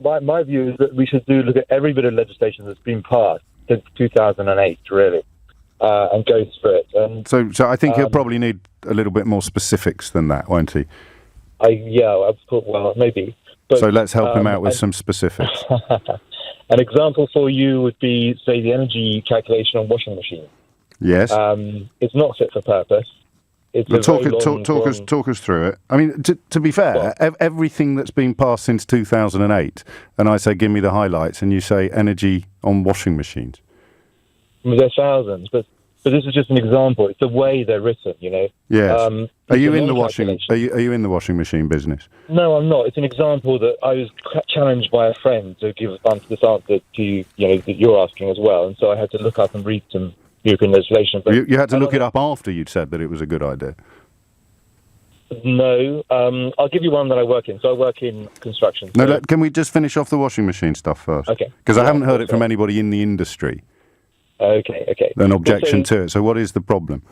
my view is that we should look at every bit of legislation that's been passed since 2008, really, and go through it. And so I think he'll probably need a little bit more specifics than that, won't he? Well, maybe. But, so let's help him out with some specifics. An example for you would be, say, the calculation on washing machines. Yes. It's not fit for purpose. Talk us through it. I mean, to be fair, everything that's been passed since 2008, and I say, give me the highlights, and you say energy on washing machines. There are thousands, but this is just an example. It's the way they're written, you know. Yes. Are you in the washing? Are you in the washing machine business? No, I'm not. It's an example that I was challenged by a friend to give this answer to you know that you're asking as well, and so I had to look up and read some European legislation. But you had to look it up after you'd said that it was a good idea. No, I'll give you one that I work in. So I work in construction. No, can we just finish off the washing machine stuff first? Okay. Because I haven't heard it from anybody in the industry. Okay. An objection to it. So what is the problem?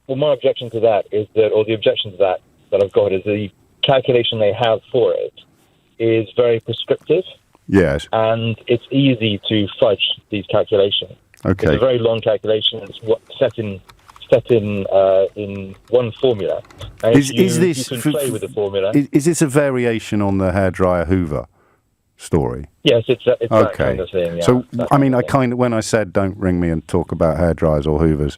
Well, my objection to that is that, or the objection to that I've got is the calculation they have for it is very prescriptive. Yes. And it's easy to fudge these calculations. Okay. It's a very long calculation. It's set in one formula. And you can play with the formula. Is this a variation on the hairdryer Hoover story? Yes, it's okay. that kind of thing. Yeah, so, I mean, when I said don't ring me and talk about hairdryers or Hoovers,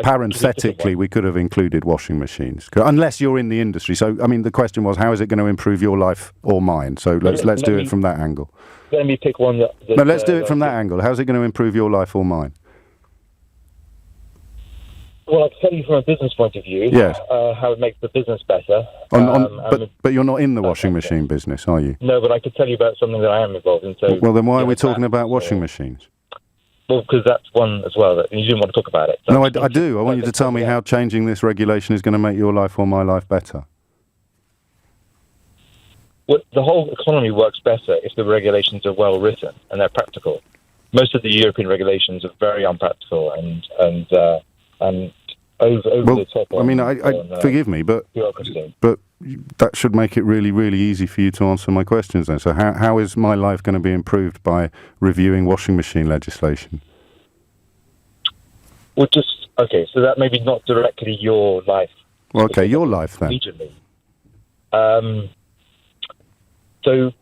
parenthetically, we could have included washing machines, unless you're in the industry. So, I mean, the question was, how is it going to improve your life or mine? So let's do it from that angle. Let me pick one that no, let's do it from that angle. How's it going to improve your life or mine? Well, I can tell you from a business point of view, yes. How it makes the business better. But you're not in the washing machine business, are you? No, but I could tell you about something that I am involved in. So, well, then why are we talking about washing machines? Well, because that's one as well, that you didn't want to talk about it. So no, I do. I want you to tell me how changing this regulation is going to make your life or my life better. Well, the whole economy works better if the regulations are well written and they're practical. Most of the European regulations are very unpractical and over the top. I mean, forgive me, but that should make it really, really easy for you to answer my questions then. So how is my life going to be improved by reviewing washing machine legislation? Well, so that maybe not directly your life. Well, okay, your life then. Immediately. So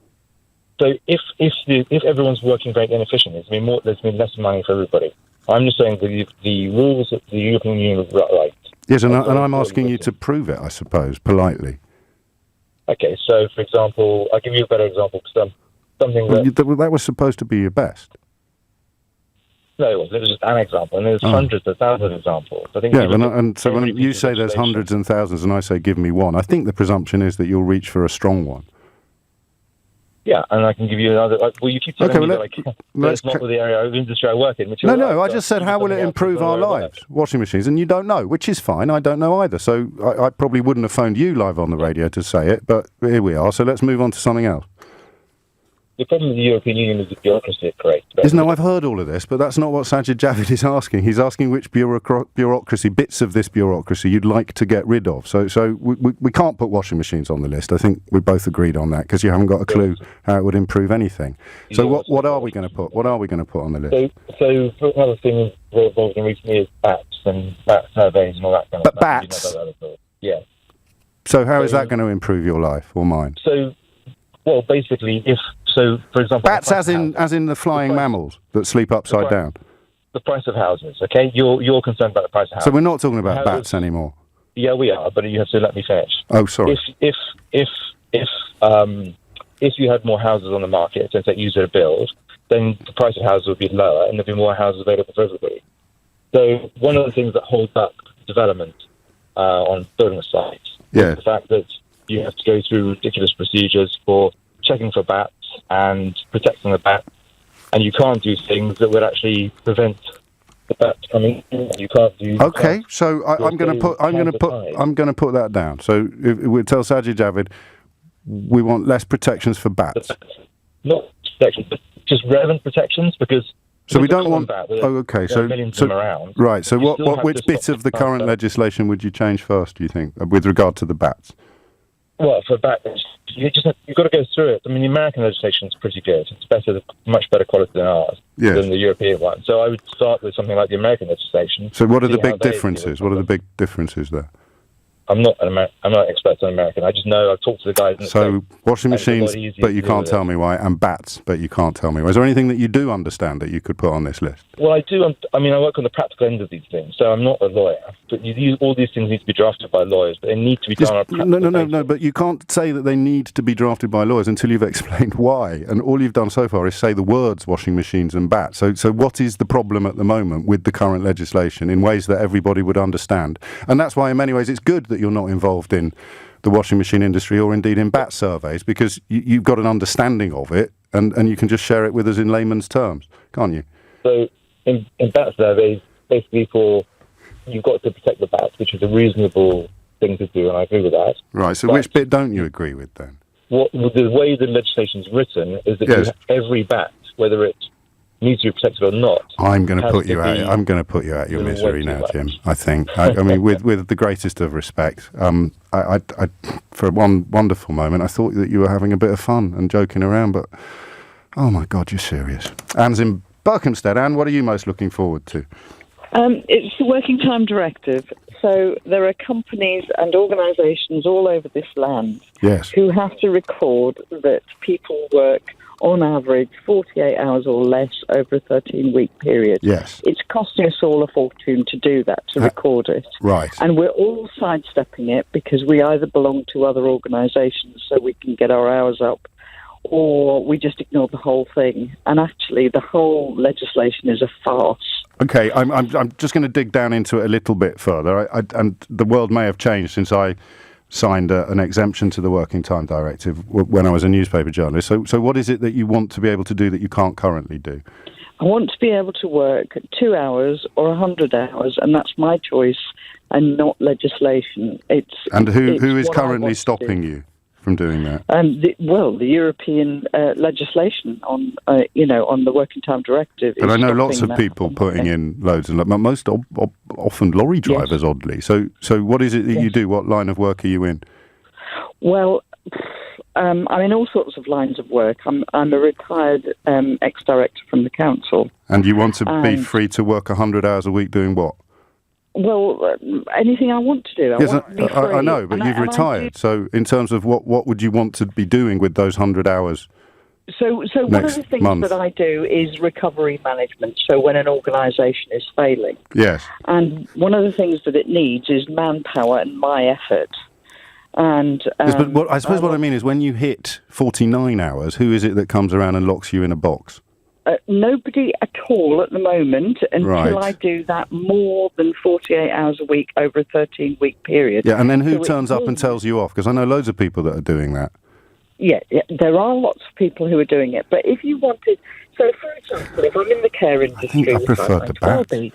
if everyone's working very inefficiently, there's been less money for everybody. I'm just saying the rules that the European Union right. Yes, and I'm asking you to prove it, I suppose, politely. Okay, so for example, I'll give you a better example. Something that was supposed to be your best. No, it wasn't. It was just an example, and there's hundreds of thousands of examples. I think. Yeah, so when you say there's hundreds and thousands, and I say give me one, I think the presumption is that you'll reach for a strong one. Yeah, and I can give you another. Well, you keep telling me that's not the area of industry I work in. No, I just said how will it improve our lives? Washing machines, and you don't know, which is fine. I don't know either. So I probably wouldn't have phoned you live on the radio to say it, but here we are. So let's move on to something else. The problem with the European Union is the bureaucracy, correct? No, I've heard all of this, but that's not what Sajid Javid is asking. He's asking which bureaucracy, bits of this bureaucracy, you'd like to get rid of. So we can't put washing machines on the list. I think we both agreed on that because you haven't got a clue how it would improve anything. So what are we going to put? What are we going to put on the list? So another thing involved in recently is bats and bat surveys and all that kind of stuff. Bats? Yeah. So how is that going to improve your life or mine? Well, basically, for example, bats as in the flying mammals that sleep upside down. The price of houses, okay? You're concerned about the price of houses. So we're not talking about bats anymore. Yeah, we are, but you have to let me finish. Oh, sorry. If you had more houses on the market, since they're easier to build, then the price of houses would be lower, and there'd be more houses available for everybody. So one of the things that holds back development on building a site is the fact that you have to go through ridiculous procedures for checking for bats and protecting the bats, and you can't do things that would actually prevent the bats coming in. You can't do. Okay, so I'm going to put that down. So we tell Sajid Javid we want less protections for bats. Not protections, but just relevant protections, because. So we don't want. Okay. So around. Right. So which bit of the current legislation would you change first? Do you think, with regard to the bats? Well, for back, you've got to go through it. I mean, the American legislation is pretty good. It's much better quality than ours, than the European one. So I would start with something like the American legislation. So what are the big differences? What are the big differences there? I'm not an expert on American. I just know I've talked to the guys. So washing machines, but you can't tell me why, and bats, but you can't tell me why. Is there anything that you do understand that you could put on this list? Well, I do. I work on the practical end of these things, so I'm not a lawyer. But all these things need to be drafted by lawyers, but they need to be done on a practical basis. No. But you can't say that they need to be drafted by lawyers until you've explained why. And all you've done so far is say the words washing machines and bats. So what is the problem at the moment with the current legislation in ways that everybody would understand? And that's why, in many ways, it's good that you're not involved in the washing machine industry or indeed in bat surveys, because you've got an understanding of it and you can just share it with us in layman's terms, can't you? So in bat surveys, basically you've got to protect the bats, which is a reasonable thing to do, and I agree with that. Right, so which bit don't you agree with then? The way the legislation is written is that every bat, whether it needs to be protected or not. I'm going to put you out. I'm going to put you out your misery now, Jim. I think. I mean, with the greatest of respect. I for one wonderful moment, I thought that you were having a bit of fun and joking around, but oh my God, you're serious. Anne's in Berkhamsted. Anne, what are you most looking forward to? It's the Working Time Directive. So there are companies and organisations all over this land who have to record that people work on average 48 hours or less over a 13-week period. Yes. It's costing us all a fortune to do that, to record it. Right. And we're all sidestepping it because we either belong to other organisations so we can get our hours up, or we just ignore the whole thing. And actually, the whole legislation is a farce. Okay, I'm just going to dig down into it a little bit further. And the world may have changed since I signed an exemption to the Working Time Directive when I was a newspaper journalist. So what is it that you want to be able to do that you can't currently do? I want to be able to work 2 hours or 100 hours, and that's my choice and not legislation. Who is currently stopping you from doing that? The European legislation on the Working Time Directive. But I know lots of people putting in loads and most often lorry drivers, oddly. So what is it that you do? What line of work are you in? Well, I'm in all sorts of lines of work. I'm a retired ex-director from the council. And you want to be free to work 100 hours a week doing what? Well, anything I want to do. I know, but you've retired. So in terms of what would you want to be doing with those 100 hours? So one of the things that I do is recovery management. So when an organisation is failing. Yes. And one of the things that it needs is manpower and my effort. And but I suppose what I mean is when you hit 49 hours, who is it that comes around and locks you in a box? Nobody at all at the moment until I do that more than 48 hours a week over a 13-week period. Yeah, and then who turns up and tells you off? Because I know loads of people that are doing that. Yeah, there are lots of people who are doing it. But if you wanted... So, for example, if I'm in the care industry... I prefer the bat.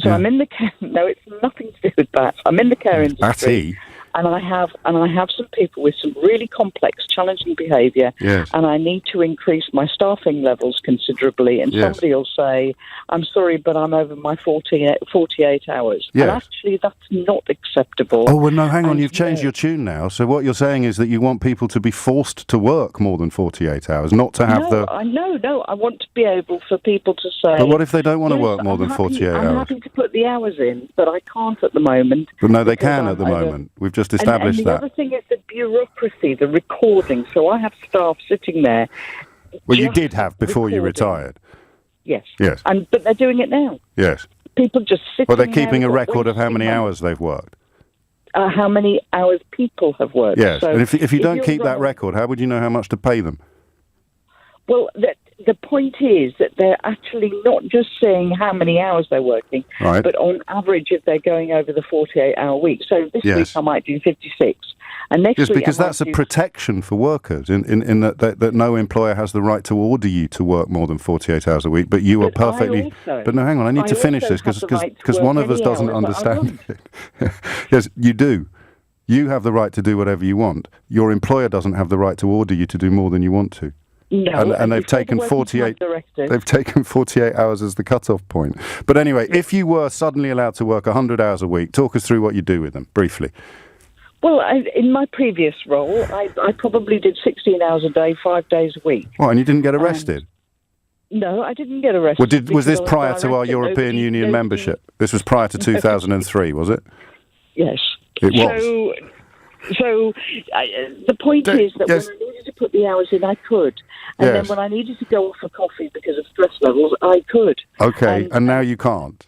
So I'm in the care... No, it's nothing to do with bats. I'm in the care industry. Batty. And I have some people with some really complex, challenging behaviour, and I need to increase my staffing levels considerably. And somebody will say, "I'm sorry, but I'm over my 48 hours." Yes. And actually, that's not acceptable. Oh well, no, hang on, you've changed your tune now. So what you're saying is that you want people to be forced to work more than 48 hours, not to have No, I want to be able for people to say. But what if they don't want to work more than 48 hours? I'm happy to put the hours in, but I can't at the moment. But no, they can at the moment. We've just established and the other thing is the bureaucracy, the recording. So I have staff sitting there. Well, you did have before you retired. Yes. Yes. But they're doing it now. Yes. People just sit. Well, they're keeping a record of how many hours they've worked. How many hours people have worked. Yes. So and if you don't keep that record, how would you know how much to pay them? Well, the point is that they're actually not just saying how many hours they're working, but on average if they're going over the 48-hour week. So this week I might do 56. And next week because that's a protection for workers in that no employer has the right to order you to work more than 48 hours a week, but you are perfectly... But no, hang on, I need to finish this because one of us doesn't understand it. Yes, you do. You have the right to do whatever you want. Your employer doesn't have the right to order you to do more than you want to. No, and they've taken 48. They've taken 48 hours as the cut-off point. But anyway, if you were suddenly allowed to work 100 hours a week, talk us through what you do with them briefly. Well, in my previous role, I probably did 16 hours a day, 5 days a week. Oh, and you didn't get arrested? No, I didn't get arrested. Well, was this prior to our European Union membership? This was prior to 2003, was it? Yes. It was. So the point is that when I needed to put the hours in, I could. And then when I needed to go off for coffee because of stress levels, I could. Okay, and now you can't.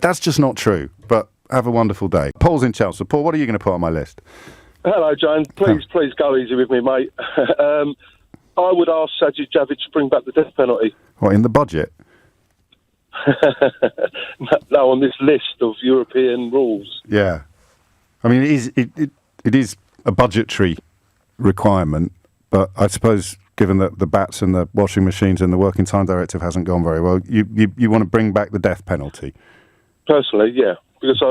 That's just not true, but have a wonderful day. Paul's in Chancellor. Paul, what are you going to put on my list? Hello, James. Please go easy with me, mate. I would ask Sajid Javid to bring back the death penalty. What, in the budget? No, on this list of European rules. Yeah. I mean, it is a budgetary requirement, but I suppose given that the bats and the washing machines and the working time directive hasn't gone very well, you want to bring back the death penalty? Personally, yeah. Because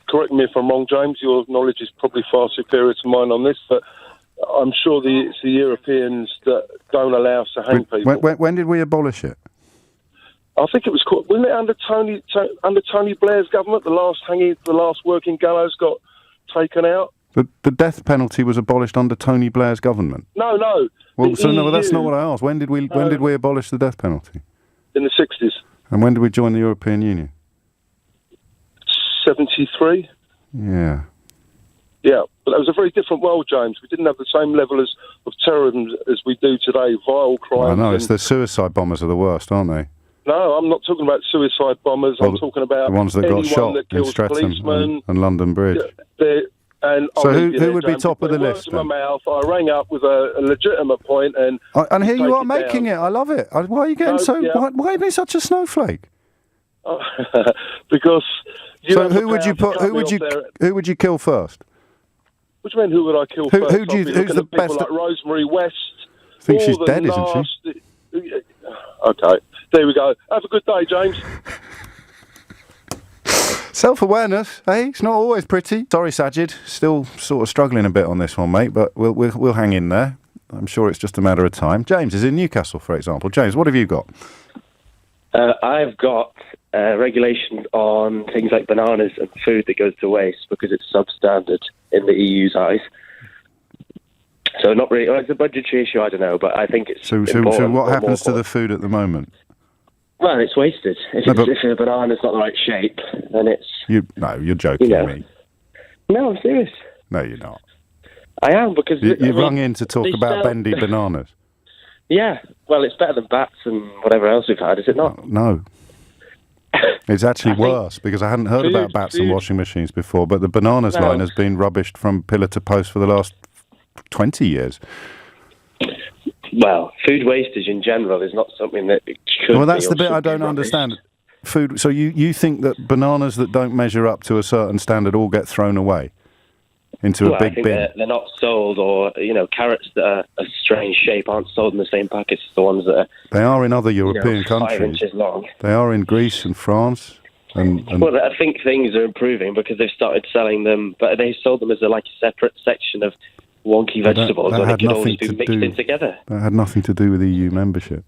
correct me if I'm wrong, James, your knowledge is probably far superior to mine on this, but I'm sure it's the Europeans that don't allow us to hang people. When did we abolish it? I think it was wasn't it under Tony Blair's government? The last working gallows got taken out. The death penalty was abolished under Tony Blair's government. No. Well, that's not what I asked. When did we abolish the death penalty? In the 60s. And when did we join the European Union? 73. Yeah. Yeah, but that was a very different world, James. We didn't have the same level of terrorism as we do today, vile crimes. I know, it's the suicide bombers are the worst, aren't they? No, I'm not talking about suicide bombers. I'm talking about the ones that got shot in Streatham and London Bridge. So who would be top of the list? My mouth. I rang up with a legitimate point, and here you are making it. I love it. Why are you getting Why are you being such a snowflake? Because who would you kill first? What do you mean? Who would I kill first? Who's the best? Like Rosemary West. I think she's dead, isn't she? Okay, there we go. Have a good day, James. Self-awareness, eh? It's not always pretty. Sorry, Sajid. Still sort of struggling a bit on this one, mate, but we'll hang in there. I'm sure it's just a matter of time. James is in Newcastle, for example. James, what have you got? I've got regulation on things like bananas and food that goes to waste because it's substandard in the EU's eyes. So not really. Well, it's a budgetary issue. I don't know, but I think it's. So what happens to the food at the moment? Well, it's wasted. If a banana's not the right shape, then it's. You're joking me. No, I'm serious. No, you're not. I am because you rung in to talk about bendy bananas. Yeah, well, it's better than bats and whatever else we've had, is it not? No. It's actually worse, because I hadn't heard about bats and washing machines before, but the bananas line has been rubbished from pillar to post for the last 20 years. Well, food wastage in general is not something that should Well, that's the bit I don't understand. Food. So you think that bananas that don't measure up to a certain standard all get thrown away into a big bin? They're not sold, or carrots that are a strange shape aren't sold in the same packets as the ones that are. They are in other European countries. 5 inches long. They are in Greece and France. Well, I think things are improving because they've started selling them, but they sold them as a separate section of wonky vegetables that could always be mixed in together. That had nothing to do with EU membership.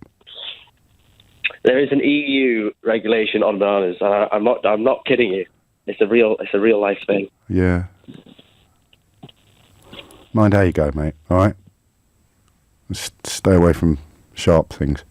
There is an EU regulation on bananas, and I'm not kidding you. It's a real life thing. Yeah. Mind how you go, mate. All right. Stay away from sharp things.